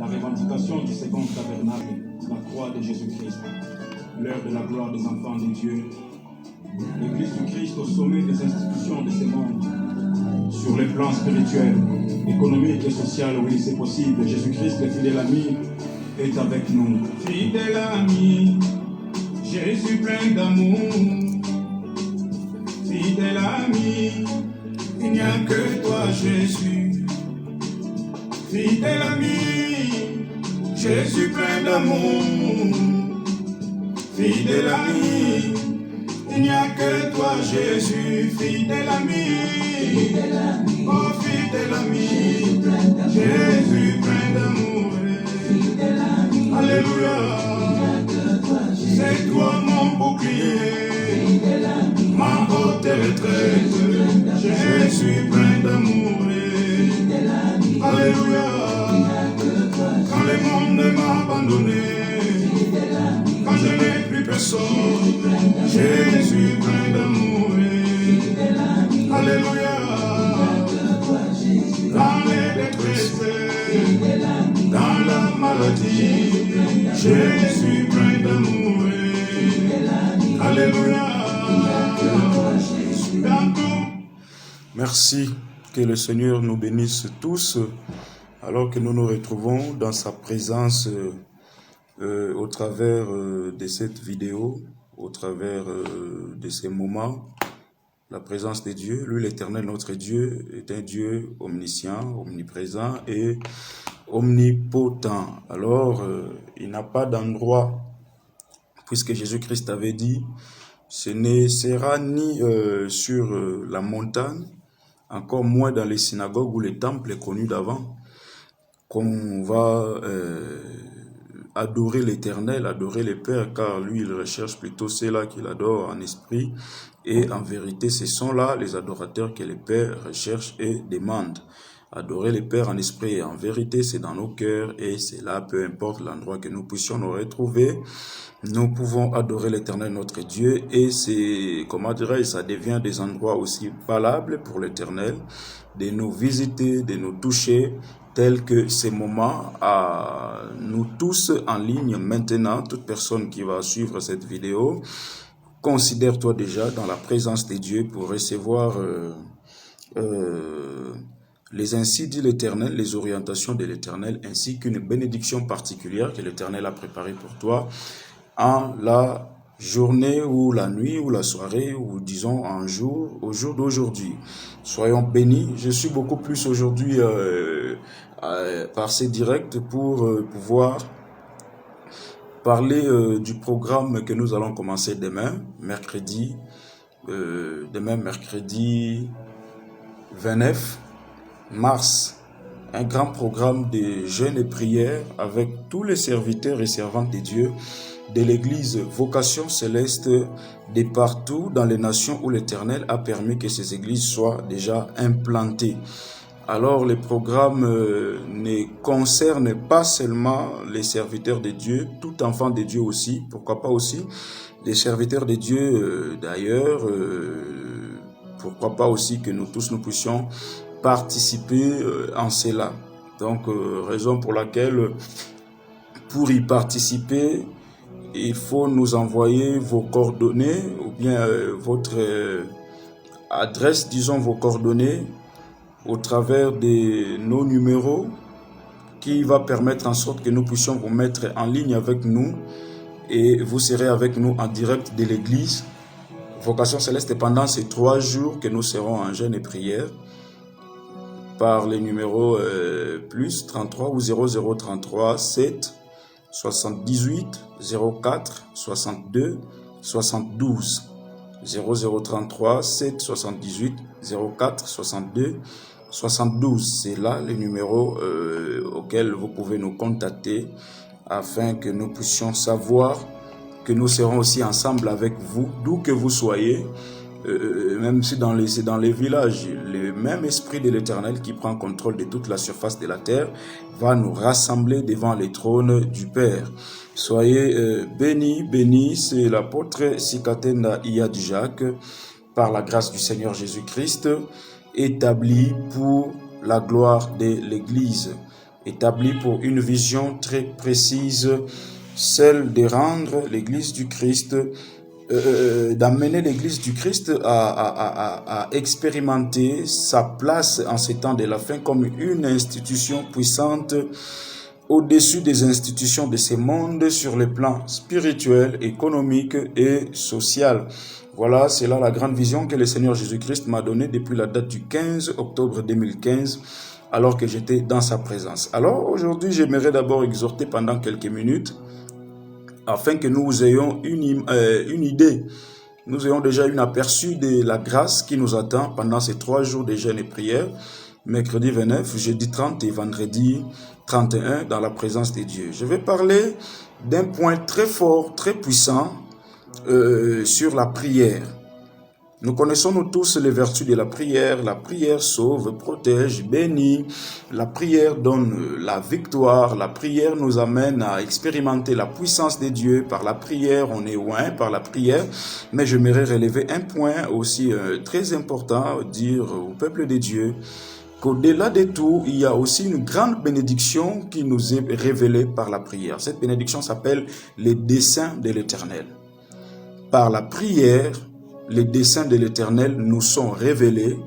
la revendication du second tabernacle, la croix de Jésus-Christ, l'heure de la gloire des enfants de Dieu, l'Église du Christ au sommet des institutions de ce monde, sur les plans spirituels, économiques et social, oui c'est possible, Jésus-Christ, le fidèle ami, est avec nous. Fidèle ami, Jésus plein d'amour, fidèle ami, il n'y a que toi Jésus. Fidèle ami, Jésus plein d'amour, fidèle ami, il n'y a que toi Jésus. Fidèle ami, oh fidèle ami, Jésus plein d'amour, alléluia, c'est toi mon bouclier, ma haute retraite, Jésus plein d'amour, alléluia, quand le monde m'a abandonné, quand je n'ai plus personne, Jésus plein d'amour, alléluia, dans les détresses, dans la maladie, Jésus plein d'amour, alléluia, dans tout. Merci, que le Seigneur nous bénisse tous, alors que nous nous retrouvons dans sa présence au travers de cette vidéo, au travers de ces moments. La présence de Dieu, lui l'Éternel, notre Dieu, est un Dieu omniscient, omniprésent et omnipotent. Alors, il n'a pas d'endroit, puisque Jésus-Christ avait dit, ce ne sera ni sur la montagne, encore moins dans les synagogues ou les temples connus d'avant, qu'on va adorer l'Éternel, adorer le Père, car lui, il recherche plutôt ceux-là qu'il adore en esprit et en vérité. Ce sont là les adorateurs que le Père recherche et demande. Adorer le Père en esprit et en vérité, c'est dans nos cœurs et c'est là, peu importe l'endroit que nous puissions nous retrouver, nous pouvons adorer l'Éternel notre Dieu et c'est, comment dirais-je, ça devient des endroits aussi valables pour l'Éternel de nous visiter, de nous toucher, tels que ces moments à nous tous en ligne maintenant. Toute personne qui va suivre cette vidéo, considère-toi déjà dans la présence de Dieu pour recevoir les ainsi dit l'Éternel, les orientations de l'Éternel, ainsi qu'une bénédiction particulière que l'Éternel a préparée pour toi en la journée ou la nuit ou la soirée ou disons un jour, au jour d'aujourd'hui. Soyons bénis. Je suis beaucoup plus aujourd'hui par ces directs pour pouvoir parler du programme que nous allons commencer demain, mercredi 29 mars. Un grand programme de jeûne et prière avec tous les serviteurs et servantes de Dieu de l'Église Vocation Céleste de partout dans les nations où l'Éternel a permis que ces églises soient déjà implantées. Alors le programme ne concerne pas seulement les serviteurs de Dieu, tout enfant de Dieu aussi, pourquoi pas aussi les serviteurs de Dieu d'ailleurs, pourquoi pas aussi que nous tous nous puissions participer en cela. Donc raison pour laquelle pour y participer, il faut nous envoyer vos coordonnées ou bien votre adresse, disons vos coordonnées au travers de nos numéros qui va permettre en sorte que nous puissions vous mettre en ligne avec nous et vous serez avec nous en direct de l'église Vocation Céleste pendant ces 3 jours que nous serons en jeûne et prière par les numéros plus 33 ou 0033 7 78 04 62 72 0033 7 78 04 62 72. C'est là le numéro auquel vous pouvez nous contacter afin que nous puissions savoir que nous serons aussi ensemble avec vous, d'où que vous soyez, même si c'est dans les villages, le même esprit de l'Éternel qui prend contrôle de toute la surface de la terre va nous rassembler devant les trônes du Père. Soyez bénis, c'est l'apôtre Sikatenda Iyad Jacques, par la grâce du Seigneur Jésus-Christ, établi pour la gloire de l'Église. établi pour une vision très précise, celle de rendre l'Église du Christ, d'amener l'Église du Christ à expérimenter sa place en ces temps de la fin comme une institution puissante au-dessus des institutions de ce monde sur les plans spirituel, économique et social. Voilà, c'est là la grande vision que le Seigneur Jésus-Christ m'a donnée depuis la date du 15 octobre 2015, alors que j'étais dans sa présence. Alors aujourd'hui, j'aimerais d'abord exhorter pendant quelques minutes, afin que nous ayons une idée, nous ayons déjà un aperçu de la grâce qui nous attend pendant ces 3 jours de jeûne et prière, mercredi 29, jeudi 30 et vendredi 31 dans la présence de Dieu. Je vais parler d'un point très fort, très puissant sur la prière. Nous connaissons nous tous les vertus de la prière. La prière sauve, protège, bénit. La prière donne la victoire. La prière nous amène à expérimenter la puissance de Dieu. Par la prière, on est loin par la prière. Mais j'aimerais relever un point aussi très important, dire au peuple de Dieu, qu'au-delà de tout, il y a aussi une grande bénédiction qui nous est révélée par la prière. Cette bénédiction s'appelle les desseins de l'Éternel. Par la prière, les desseins de l'Éternel nous sont révélés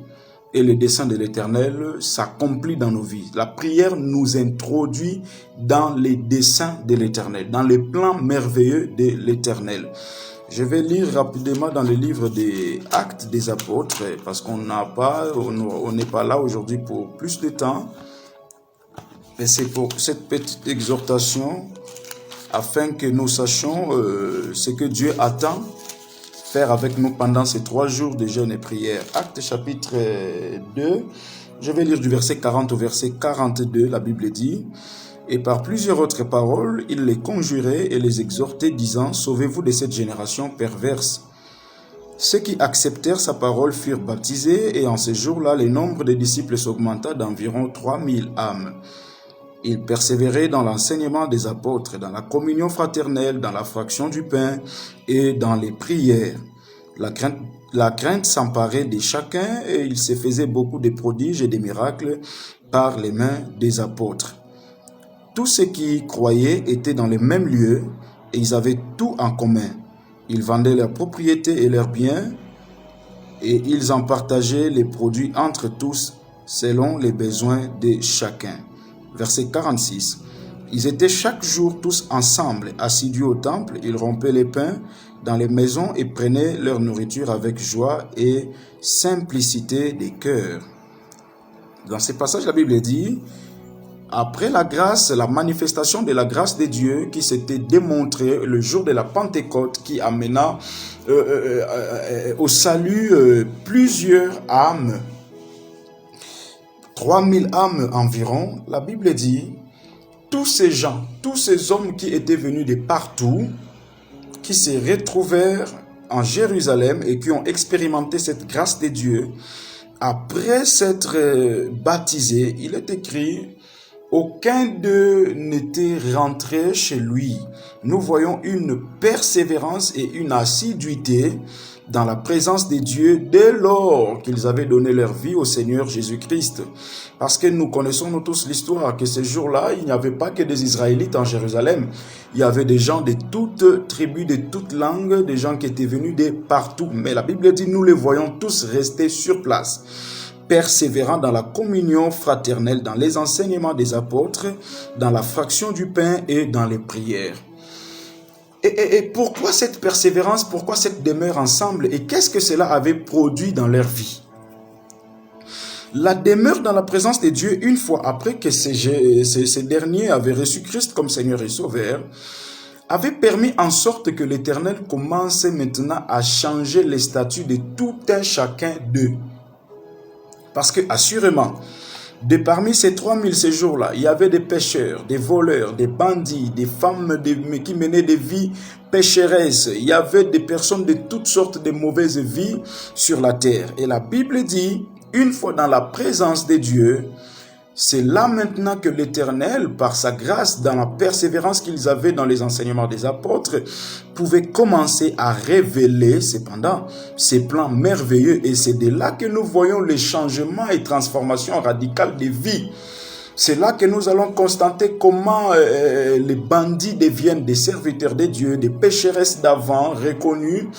et les desseins de l'Éternel s'accomplissent dans nos vies. La prière nous introduit dans les desseins de l'Éternel, dans les plans merveilleux de l'Éternel. Je vais lire rapidement dans le livre des Actes des Apôtres, parce qu'on n'est pas là aujourd'hui pour plus de temps. Et c'est pour cette petite exhortation, afin que nous sachions ce que Dieu attend faire avec nous pendant ces 3 jours de jeûne et prière. Actes chapitre 2, je vais lire du verset 40 au verset 42, la Bible dit: et par plusieurs autres paroles, il les conjurait et les exhortait, disant: sauvez-vous de cette génération perverse. Ceux qui acceptèrent sa parole furent baptisés, et en ce jour-là, le nombre des disciples s'augmenta d'environ 3000 âmes. Ils persévéraient dans l'enseignement des apôtres, dans la communion fraternelle, dans la fraction du pain et dans les prières. La crainte s'emparait de chacun, et il se faisait beaucoup de prodiges et de miracles par les mains des apôtres. Tous ceux qui croyaient étaient dans les mêmes lieux et ils avaient tout en commun. Ils vendaient leurs propriétés et leurs biens et ils en partageaient les produits entre tous selon les besoins de chacun. Verset 46. Ils étaient chaque jour tous ensemble, assidus au temple. Ils rompaient les pains dans les maisons et prenaient leur nourriture avec joie et simplicité des cœurs. Dans ce passage, la Bible dit: après la grâce, la manifestation de la grâce de Dieu qui s'était démontrée le jour de la Pentecôte, qui amena au salut plusieurs âmes, 3000 âmes environ, la Bible dit: tous ces gens, tous ces hommes qui étaient venus de partout, qui se retrouvèrent en Jérusalem et qui ont expérimenté cette grâce de Dieu, après s'être baptisés, il est écrit: aucun d'eux n'était rentré chez lui. Nous voyons une persévérance et une assiduité dans la présence de Dieu dès lors qu'ils avaient donné leur vie au Seigneur Jésus-Christ. Parce que nous connaissons nous tous l'histoire que ce jour-là, il n'y avait pas que des Israélites en Jérusalem. Il y avait des gens de toutes tribus, de toutes langues, des gens qui étaient venus de partout. Mais la Bible dit: nous les voyons tous rester sur place, persévérant dans la communion fraternelle, dans les enseignements des apôtres, dans la fraction du pain et dans les prières. Et pourquoi cette persévérance, pourquoi cette demeure ensemble, et qu'est-ce que cela avait produit dans leur vie? La demeure dans la présence de Dieu, une fois après que ces derniers avaient reçu Christ comme Seigneur et Sauveur, avait permis en sorte que l'Éternel commence maintenant à changer les statuts de tout un chacun d'eux. Parce que, assurément, de parmi ces 3000 ces jours-là, il y avait des pécheurs, des voleurs, des bandits, des femmes qui menaient des vies pécheresses. Il y avait des personnes de toutes sortes de mauvaises vies sur la terre. Et la Bible dit, une fois dans la présence de Dieu, c'est là maintenant que l'Éternel, par sa grâce, dans la persévérance qu'ils avaient dans les enseignements des apôtres, pouvait commencer à révéler cependant ses plans merveilleux. Et c'est de là que nous voyons les changements et transformations radicales des vies. C'est là que nous allons constater comment les bandits deviennent des serviteurs de Dieu, des pécheresses d'avant reconnues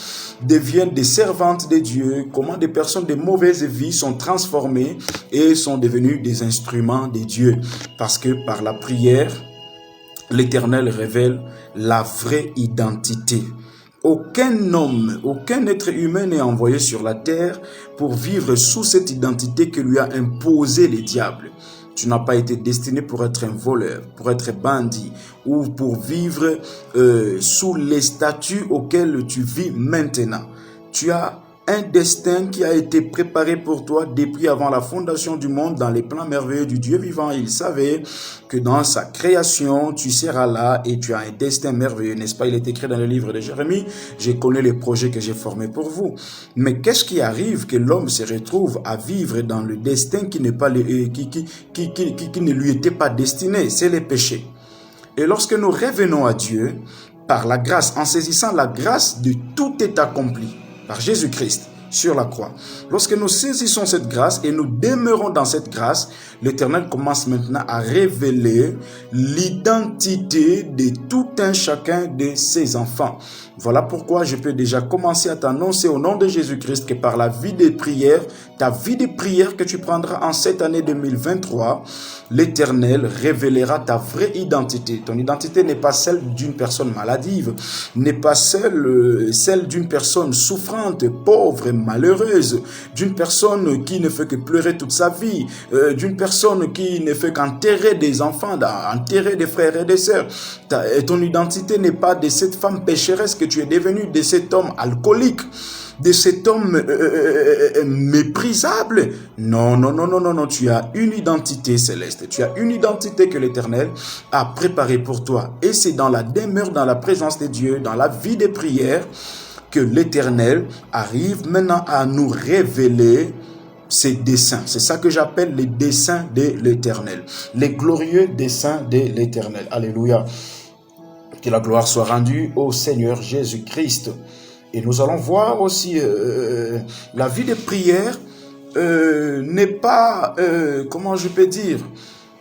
deviennent des servantes de Dieu, comment des personnes de mauvaise vie sont transformées et sont devenues des instruments de Dieu. Parce que par la prière, l'Éternel révèle la vraie identité. Aucun homme, aucun être humain n'est envoyé sur la terre pour vivre sous cette identité que lui a imposé le diable. Tu n'as pas été destiné pour être un voleur, pour être bandit ou pour vivre sous les statuts auxquels tu vis maintenant. Tu as un destin qui a été préparé pour toi depuis avant la fondation du monde dans les plans merveilleux du Dieu vivant. Il savait que dans sa création, tu seras là et tu as un destin merveilleux, n'est-ce pas? Il est écrit dans le livre de Jérémie, « Je connais les projets que j'ai formés pour vous ». Mais qu'est-ce qui arrive que l'homme se retrouve à vivre dans le destin qui, n'est pas qui ne lui était pas destiné? C'est le péché. Et lorsque nous revenons à Dieu, par la grâce, en saisissant la grâce de tout est accompli, par Jésus-Christ sur la croix. Lorsque nous saisissons cette grâce et nous demeurons dans cette grâce, l'Éternel commence maintenant à révéler l'identité de tout un chacun de ses enfants. Voilà pourquoi je peux déjà commencer à t'annoncer au nom de Jésus-Christ que par la vie de prière, ta vie de prière que tu prendras en cette année 2023, l'Éternel révélera ta vraie identité. Ton identité n'est pas celle d'une personne maladive, n'est pas celle d'une personne souffrante, pauvre, malheureuse, d'une personne qui ne fait que pleurer toute sa vie, d'une personne qui ne fait qu'enterrer des enfants, enterrer des frères et des sœurs. Ton identité n'est pas de cette femme pécheresse que tu es devenue, de cet homme alcoolique, de cet homme méprisable. Non, non, non, non, non, non, tu as une identité céleste, tu as une identité que l'Éternel a préparée pour toi. Et c'est dans la demeure, dans la présence de Dieu, dans la vie des prières, que l'Éternel arrive maintenant à nous révéler ses desseins. C'est ça que j'appelle les desseins de l'Éternel, les glorieux desseins de l'Éternel. Alléluia. Que la gloire soit rendue au Seigneur Jésus-Christ. Et nous allons voir aussi la vie de prière n'est pas, comment je peux dire,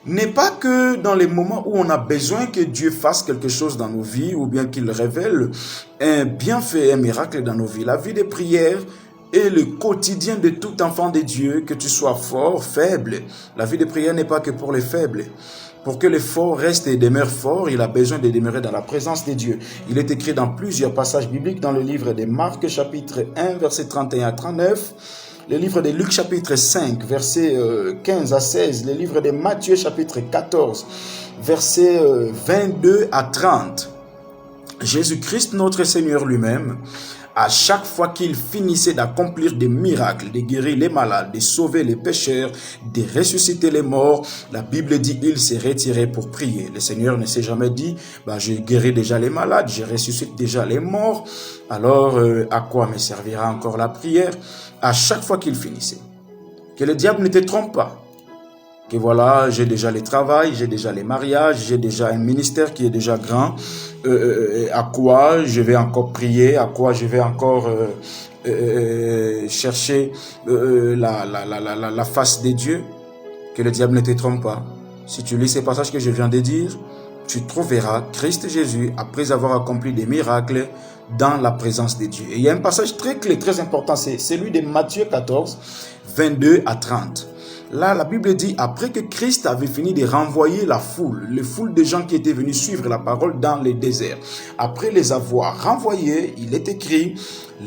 n'est pas que dans les moments où on a besoin que Dieu fasse quelque chose dans nos vies ou bien qu'il révèle un bienfait, un miracle dans nos vies. La vie de prière est le quotidien de tout enfant de Dieu, que tu sois fort, faible. La vie de prière n'est pas que pour les faibles. Pour que le fort reste et demeure fort, il a besoin de demeurer dans la présence de Dieu. Il est écrit dans plusieurs passages bibliques dans le livre de Marc, chapitre 1, versets 31 à 39, le livre de Luc, chapitre 5, versets 15 à 16, le livre de Matthieu, chapitre 14, versets 22 à 30. Jésus-Christ, notre Seigneur lui-même, à chaque fois qu'il finissait d'accomplir des miracles, de guérir les malades, de sauver les pécheurs, de ressusciter les morts, la Bible dit il s'est retiré pour prier. Le Seigneur ne s'est jamais dit, je guéris déjà les malades, je ressuscite déjà les morts, alors à quoi me servira encore la prière? À chaque fois qu'il finissait. Que le diable ne te trompe pas. Que voilà, j'ai déjà le travail, j'ai déjà les mariages, j'ai déjà un ministère qui est déjà grand. À quoi je vais encore prier, à quoi je vais encore chercher la face de Dieu. Que le diable ne te trompe pas. Si tu lis ces passages que je viens de dire, tu trouveras Christ Jésus, après avoir accompli des miracles, dans la présence de Dieu. Et il y a un passage très clé, très important, c'est celui de Matthieu 14, 22 à 30. Là, la Bible dit, après que Christ avait fini de renvoyer la foule de gens qui étaient venus suivre la parole dans les déserts, après les avoir renvoyés, il est écrit,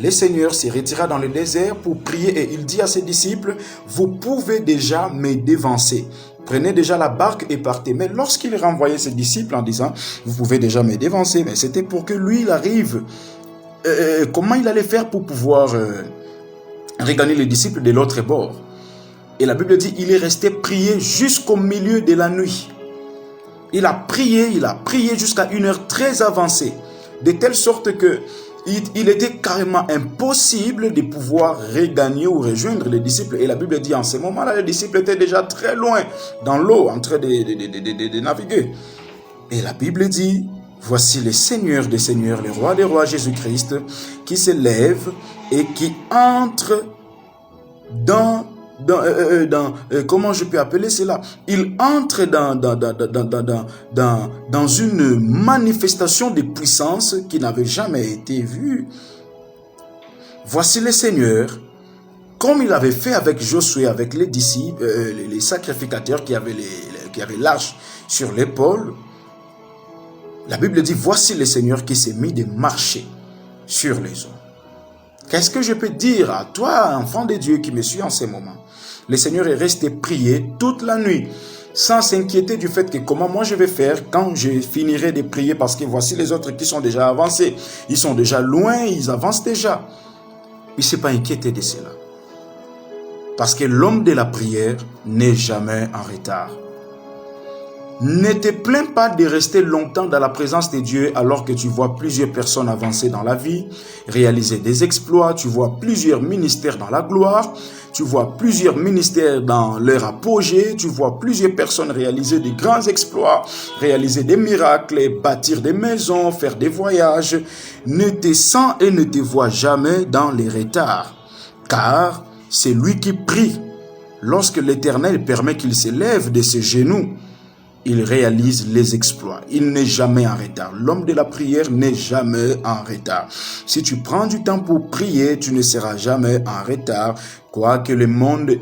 le Seigneur se retira dans le désert pour prier et il dit à ses disciples, vous pouvez déjà me dévancer. Prenez déjà la barque et partez. Mais lorsqu'il renvoyait ses disciples en disant, vous pouvez déjà me dévancer, mais c'était pour que lui, il arrive. Comment il allait faire pour pouvoir regagner les disciples de l'autre bord? Et la Bible dit, il est resté prier jusqu'au milieu de la nuit. Il a prié jusqu'à une heure très avancée, de telle sorte que il était carrément impossible de pouvoir regagner ou rejoindre les disciples. Et la Bible dit, en ce moment-là, les disciples étaient déjà très loin dans l'eau, en train de naviguer. Et la Bible dit, voici le Seigneur des Seigneurs, le Roi des Rois, Jésus-Christ, qui se lève et qui entre dans comment je peux appeler cela? Il entre dans une manifestation de puissance qui n'avait jamais été vue. Voici le Seigneur, comme il avait fait avec Josué, avec les disciples, les sacrificateurs qui avaient l'arche sur l'épaule. La Bible dit, voici le Seigneur qui s'est mis de marcher sur les eaux. Qu'est-ce que je peux dire à toi, enfant de Dieu qui me suit en ce moment? Le Seigneur est resté prier toute la nuit, sans s'inquiéter du fait que comment moi je vais faire quand je finirai de prier, parce que voici les autres qui sont déjà avancés. Ils sont déjà loin, ils avancent déjà. Il ne s'est pas inquiété de cela. Parce que l'homme de la prière n'est jamais en retard. Ne te plains pas de rester longtemps dans la présence de Dieu alors que tu vois plusieurs personnes avancer dans la vie, réaliser des exploits, tu vois plusieurs ministères dans la gloire, tu vois plusieurs ministères dans leur apogée, tu vois plusieurs personnes réaliser des grands exploits, réaliser des miracles, bâtir des maisons, faire des voyages. Ne te sens et ne te vois jamais dans les retards, car c'est lui qui prie. Lorsque l'Éternel permet qu'il se lève de ses genoux, il réalise les exploits. Il n'est jamais en retard. L'homme de la prière n'est jamais en retard. Si tu prends du temps pour prier, tu ne seras jamais en retard. Quoique le monde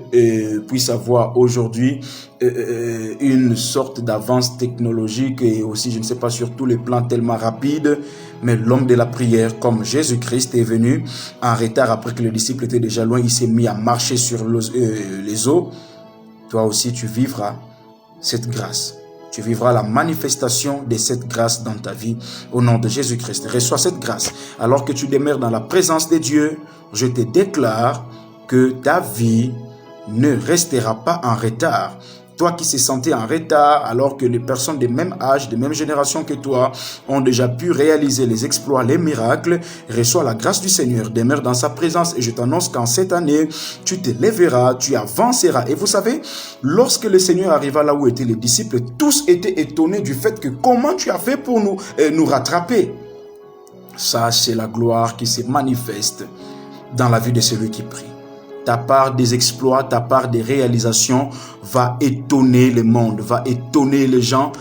puisse avoir aujourd'hui une sorte d'avance technologique et aussi, je ne sais pas, sur tous les plans tellement rapides, mais l'homme de la prière, comme Jésus-Christ est venu en retard après que les disciples étaient déjà loin, il s'est mis à marcher sur les eaux. Toi aussi, tu vivras cette grâce. Tu vivras la manifestation de cette grâce dans ta vie au nom de Jésus-Christ. Reçois cette grâce. Alors que tu demeures dans la présence de Dieu, je te déclare que ta vie ne restera pas en retard. Toi qui se sentais en retard alors que les personnes de même âge, de même génération que toi ont déjà pu réaliser les exploits, les miracles, reçois la grâce du Seigneur, demeure dans sa présence et je t'annonce qu'en cette année, tu te lèveras, tu avanceras. Et vous savez, lorsque le Seigneur arriva là où étaient les disciples, tous étaient étonnés du fait que comment tu as fait pour nous rattraper. Ça, c'est la gloire qui se manifeste dans la vie de celui qui prie. Ta part des exploits, ta part des réalisations va étonner le monde, va étonner les gens,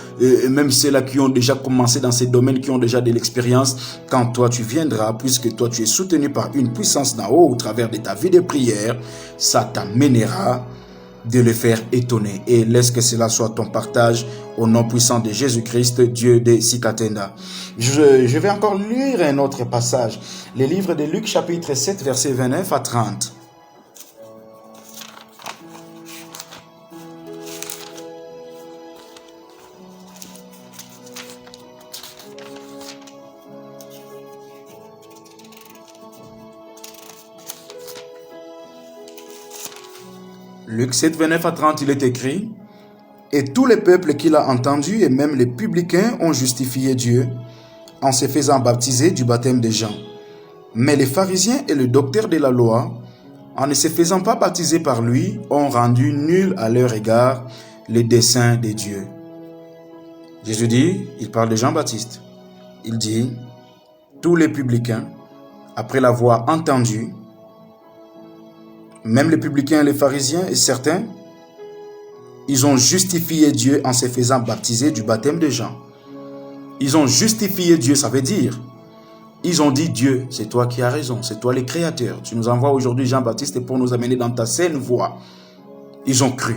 même ceux-là qui ont déjà commencé dans ces domaines, qui ont déjà de l'expérience. Quand toi tu viendras, puisque toi tu es soutenu par une puissance d'en haut au travers de ta vie de prière, ça t'amènera de le faire étonner. Et laisse que cela soit ton partage au nom puissant de Jésus-Christ, Dieu de Sikatenda. Je vais encore lire un autre passage. Le livre de Luc chapitre 7, versets 29 à 30. Luc 7, 29 à 30, il est écrit « Et tous les peuples qu'il a entendus et même les publicains ont justifié Dieu en se faisant baptiser du baptême de Jean. Mais les pharisiens et le docteur de la loi, en ne se faisant pas baptiser par lui, ont rendu nul à leur égard les desseins de Dieu. » Jésus dit, il parle de Jean-Baptiste, il dit « Tous les publicains, après l'avoir entendu, même les publicains, les pharisiens et certains, ils ont justifié Dieu en se faisant baptiser du baptême de Jean. Ils ont justifié Dieu, ça veut dire, ils ont dit Dieu, c'est toi qui as raison, c'est toi le créateur. Tu nous envoies aujourd'hui Jean-Baptiste pour nous amener dans ta saine voie. Ils ont cru.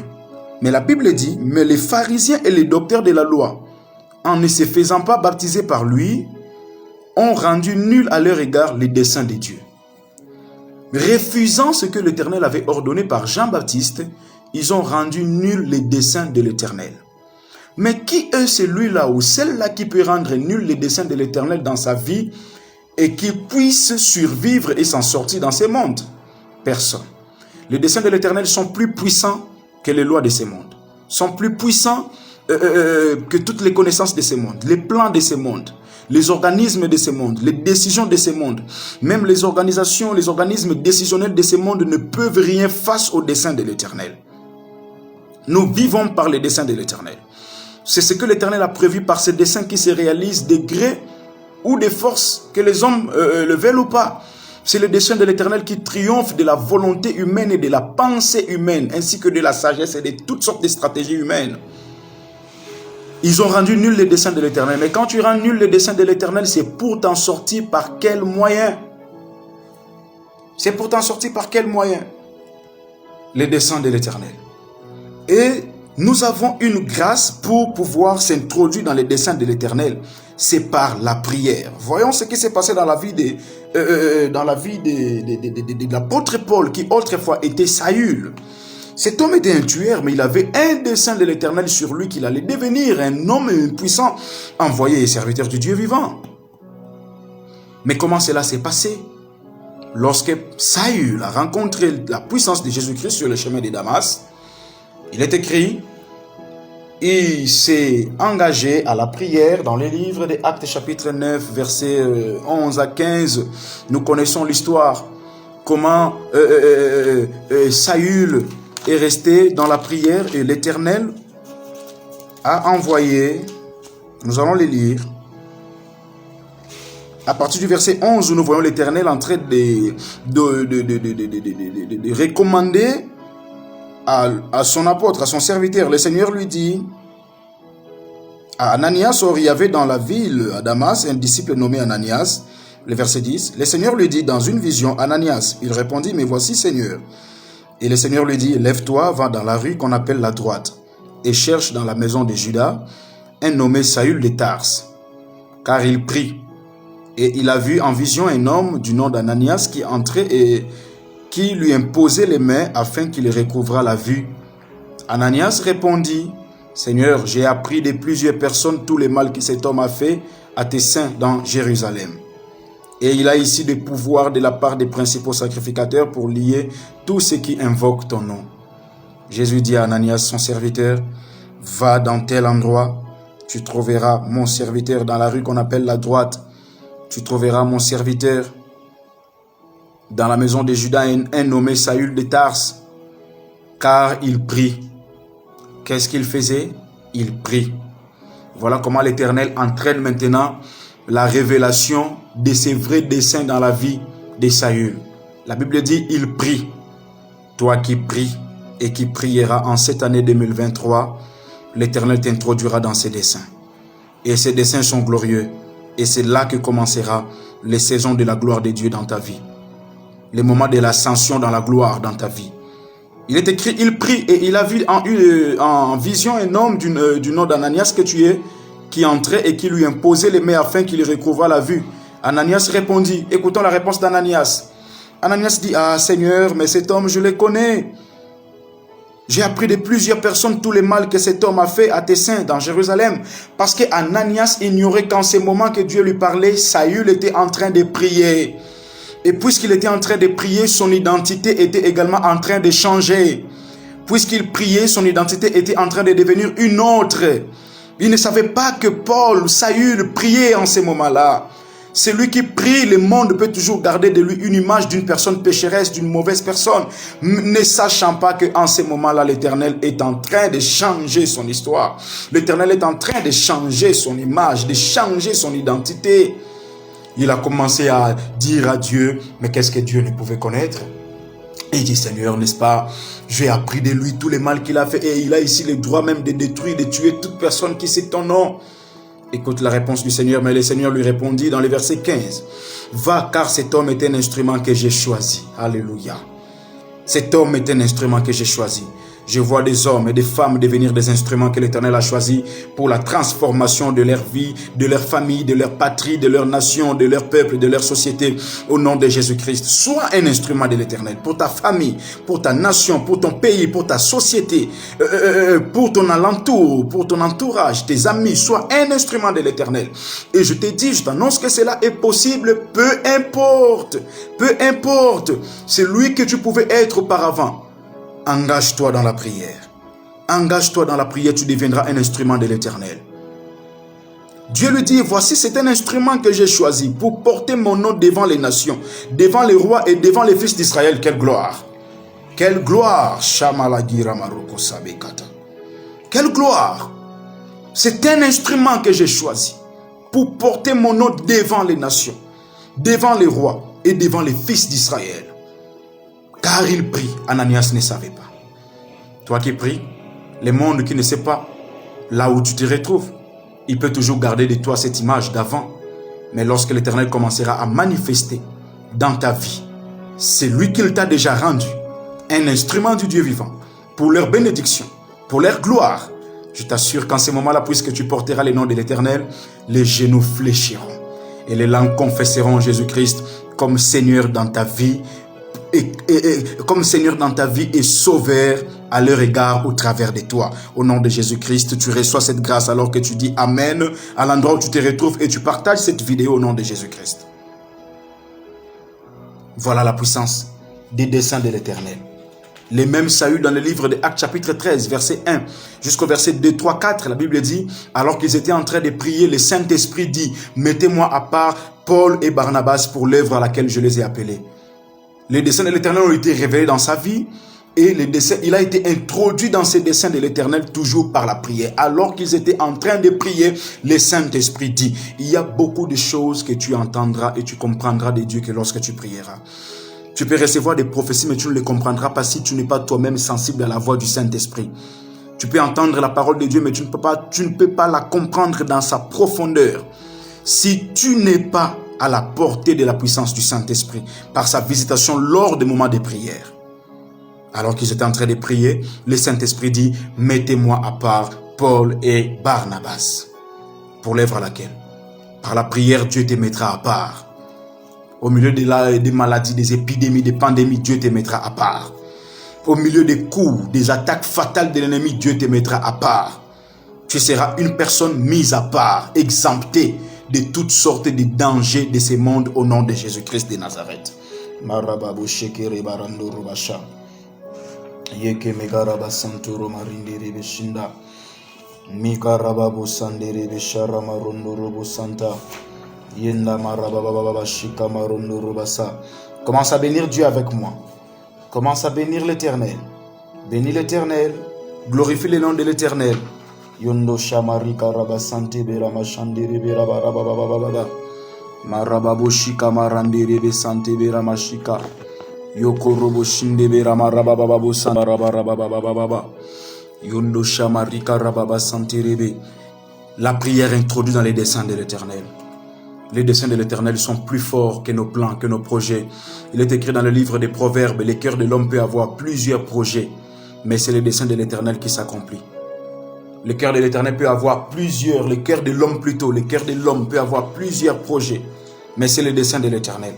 Mais la Bible dit, mais les pharisiens et les docteurs de la loi, en ne se faisant pas baptiser par lui, ont rendu nul à leur égard les desseins de Dieu. Refusant ce que l'Éternel avait ordonné par Jean-Baptiste, ils ont rendu nul les desseins de l'Éternel. Mais qui est celui-là ou celle-là qui peut rendre nul les desseins de l'Éternel dans sa vie et qui puisse survivre et s'en sortir dans ce monde? Personne. Les desseins de l'Éternel sont plus puissants que les lois de ce monde, sont plus puissants que toutes les connaissances de ce monde, les plans de ce monde, les organismes de ce monde, les décisions de ce monde, même les organisations, les organismes décisionnels de ce monde ne peuvent rien face aux desseins de l'Éternel. Nous vivons par les desseins de l'Éternel. C'est ce que l'Éternel a prévu par ces desseins qui se réalisent de gré ou de force, que les hommes le veulent ou pas. C'est le dessein de l'Éternel qui triomphe de la volonté humaine et de la pensée humaine, ainsi que de la sagesse et de toutes sortes de stratégies humaines. Ils ont rendu nul les desseins de l'Éternel. Mais quand tu rends nul les desseins de l'Éternel, c'est pour t'en sortir par quel moyen? C'est pour t'en sortir par quel moyen? Les desseins de l'Éternel. Et nous avons une grâce pour pouvoir s'introduire dans les desseins de l'Éternel. C'est par la prière. Voyons ce qui s'est passé dans la vie de l'apôtre Paul, qui autrefois était Saül. Cet homme était un tueur, mais il avait un dessein de l'Éternel sur lui, qu'il allait devenir un homme puissant, envoyé et serviteur du Dieu vivant. Mais comment cela s'est passé? Lorsque Saül a rencontré la puissance de Jésus-Christ sur le chemin de Damas, il est écrit, il s'est engagé à la prière dans les livres des Actes chapitre 9, versets 11 à 15. Nous connaissons l'histoire, comment Saül est resté dans la prière et l'Éternel a envoyé, nous allons les lire, à partir du verset 11, nous voyons l'Éternel en train de recommander à son apôtre, à son serviteur. Le Seigneur lui dit, à Ananias, or il y avait dans la ville à Damas un disciple nommé Ananias. Le verset 10, le Seigneur lui dit dans une vision, Ananias. Il répondit, mais voici Seigneur. Et le Seigneur lui dit, lève-toi, va dans la rue qu'on appelle la droite, et cherche dans la maison de Judas un nommé Saül de Tarse, car il prie. Et il a vu en vision un homme du nom d'Ananias qui entrait et qui lui imposait les mains afin qu'il recouvrât la vue. Ananias répondit, Seigneur, j'ai appris de plusieurs personnes tout le mal que cet homme a fait à tes saints dans Jérusalem. Et il a ici des pouvoirs de la part des principaux sacrificateurs pour lier tous ceux qui invoquent ton nom. Jésus dit à Ananias, son serviteur, va dans tel endroit, tu trouveras mon serviteur dans la rue qu'on appelle la droite. Tu trouveras mon serviteur dans la maison de Judas, un nommé Saül de Tarse, car il prie. Qu'est-ce qu'il faisait? Il prie. Voilà comment l'Éternel entraîne maintenant la révélation de ses vrais desseins dans la vie de Saül. La Bible dit, il prie. Toi qui pries et qui prieras en cette année 2023, l'Éternel t'introduira dans ses desseins. Et ces desseins sont glorieux. Et c'est là que commencera les saisons de la gloire de Dieu dans ta vie. Les moments de l'ascension dans la gloire dans ta vie. Il est écrit, il prie et il a vu en vision un homme du nom d'Ananias que tu es, qui entrait et qui lui imposait les mains afin qu'il recouvra la vue. Ananias répondit, écoutons la réponse d'Ananias. Ananias dit, ah Seigneur, mais cet homme je le connais. J'ai appris de plusieurs personnes tout le mal que cet homme a fait à tes saints dans Jérusalem. Parce que Ananias ignorait qu'en ce moment que Dieu lui parlait, Saül était en train de prier. Et puisqu'il était en train de prier, son identité était également en train de changer. Puisqu'il priait, son identité était en train de devenir une autre. Il ne savait pas que Saül priait en ce moment-là. Celui qui prie, le monde peut toujours garder de lui une image d'une personne pécheresse, d'une mauvaise personne, ne sachant pas qu'en ce moment-là, l'Éternel est en train de changer son histoire. L'Éternel est en train de changer son image, de changer son identité. Il a commencé à dire à Dieu, mais qu'est-ce que Dieu ne pouvait connaître? Et il dit, Seigneur, n'est-ce pas, j'ai appris de lui tout le mal qu'il a fait et il a ici le droit même de détruire, de tuer toute personne qui cite ton nom. Écoute la réponse du Seigneur, mais le Seigneur lui répondit dans le verset 15. Va, car cet homme est un instrument que j'ai choisi. Alléluia. Cet homme est un instrument que j'ai choisi. Je vois des hommes et des femmes devenir des instruments que l'Éternel a choisis pour la transformation de leur vie, de leur famille, de leur patrie, de leur nation, de leur peuple, de leur société. Au nom de Jésus-Christ, sois un instrument de l'Éternel pour ta famille, pour ta nation, pour ton pays, pour ta société, pour ton alentour, pour ton entourage, tes amis. Sois un instrument de l'Éternel. Et je te dis, je t'annonce que cela est possible, peu importe, celui que tu pouvais être auparavant. Engage-toi dans la prière. Engage-toi dans la prière, tu deviendras un instrument de l'Éternel. Dieu lui dit, voici c'est un instrument que j'ai choisi pour porter mon nom devant les nations, devant les rois et devant les fils d'Israël. Quelle gloire! Quelle gloire! Quelle gloire! C'est un instrument que j'ai choisi pour porter mon nom devant les nations, devant les rois et devant les fils d'Israël. Car il prie, Ananias ne savait pas. Toi qui pries, le monde qui ne sait pas là où tu te retrouves, il peut toujours garder de toi cette image d'avant. Mais lorsque l'Éternel commencera à manifester dans ta vie, c'est lui qu'il t'a déjà rendu, un instrument du Dieu vivant, pour leur bénédiction, pour leur gloire. Je t'assure qu'en ce moment-là, puisque tu porteras le nom de l'Éternel, les genoux fléchiront et les langues confesseront Jésus-Christ comme Seigneur dans ta vie, comme Seigneur dans ta vie et Sauveur à leur égard au travers de toi. Au nom de Jésus-Christ, tu reçois cette grâce alors que tu dis Amen à l'endroit où tu te retrouves et tu partages cette vidéo au nom de Jésus-Christ. Voilà la puissance des desseins de l'Éternel. Les mêmes saluts dans le livre de Actes chapitre 13, verset 1 jusqu'au verset 2, 3, 4, la Bible dit, alors qu'ils étaient en train de prier, le Saint-Esprit dit, mettez-moi à part Paul et Barnabas pour l'œuvre à laquelle je les ai appelés. Les desseins de l'Éternel ont été révélés dans sa vie et il a été introduit dans ces desseins de l'Éternel toujours par la prière. Alors qu'ils étaient en train de prier, le Saint-Esprit dit, il y a beaucoup de choses que tu entendras et tu comprendras de Dieu que lorsque tu prieras. Tu peux recevoir des prophéties, mais tu ne les comprendras pas si tu n'es pas toi-même sensible à la voix du Saint-Esprit. Tu peux entendre la parole de Dieu, mais tu ne peux pas la comprendre dans sa profondeur. Si tu n'es pas à la portée de la puissance du Saint-Esprit, par sa visitation lors des moments de prière. Alors qu'ils étaient en train de prier, le Saint-Esprit dit, mettez-moi à part Paul et Barnabas. Pour l'œuvre à laquelle? Par la prière, Dieu te mettra à part. Au milieu des maladies, des épidémies, des pandémies, Dieu te mettra à part. Au milieu des coups, des attaques fatales de l'ennemi, Dieu te mettra à part. Tu seras une personne mise à part, exemptée de toutes sortes de dangers de ce monde au nom de Jésus-Christ de Nazareth. Commence à bénir Dieu avec moi. Commence à bénir l'Éternel. Bénis l'Éternel. Glorifie le nom de l'Éternel. Yondo shamari karabasante berama shandere beraba rababa marababo shika marandere besante berama shika yoko robo shinde berama rababa sanda rababa yondo shamari karababa santerebe. La prière introduite dans les desseins de l'Éternel. Les desseins de l'Éternel sont plus forts que nos plans, que nos projets. Il est écrit dans le livre des Proverbes, le cœur de l'homme peut avoir plusieurs projets, mais c'est les desseins de l'Éternel qui s'accomplit. Le cœur de l'Éternel peut avoir plusieurs, le cœur de l'homme plutôt, le cœur de l'homme peut avoir plusieurs projets, mais c'est le dessein de l'Éternel.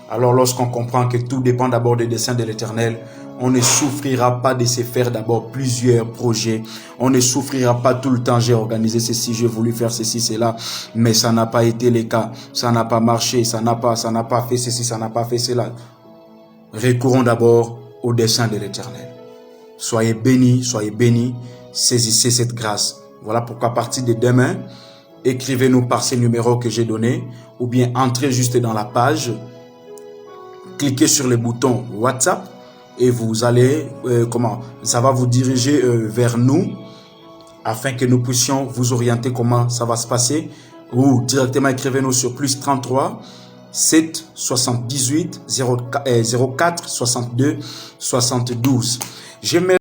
Alors lorsqu'on comprend que tout dépend d'abord des desseins de l'Éternel, on ne souffrira pas de se faire d'abord plusieurs projets. On ne souffrira pas tout le temps, j'ai organisé ceci, j'ai voulu faire ceci, cela, mais ça n'a pas été le cas. Ça n'a pas marché, ça n'a pas fait ceci, ça n'a pas fait cela. Recourons d'abord au dessein de l'Éternel. Soyez bénis, saisissez cette grâce. Voilà pourquoi à partir de demain, écrivez-nous par ces numéros que j'ai donnés, ou bien entrez juste dans la page, cliquez sur le bouton WhatsApp, et vous allez, ça va vous diriger vers nous, afin que nous puissions vous orienter comment ça va se passer, ou directement écrivez-nous sur plus 33 7 78 04 62 72.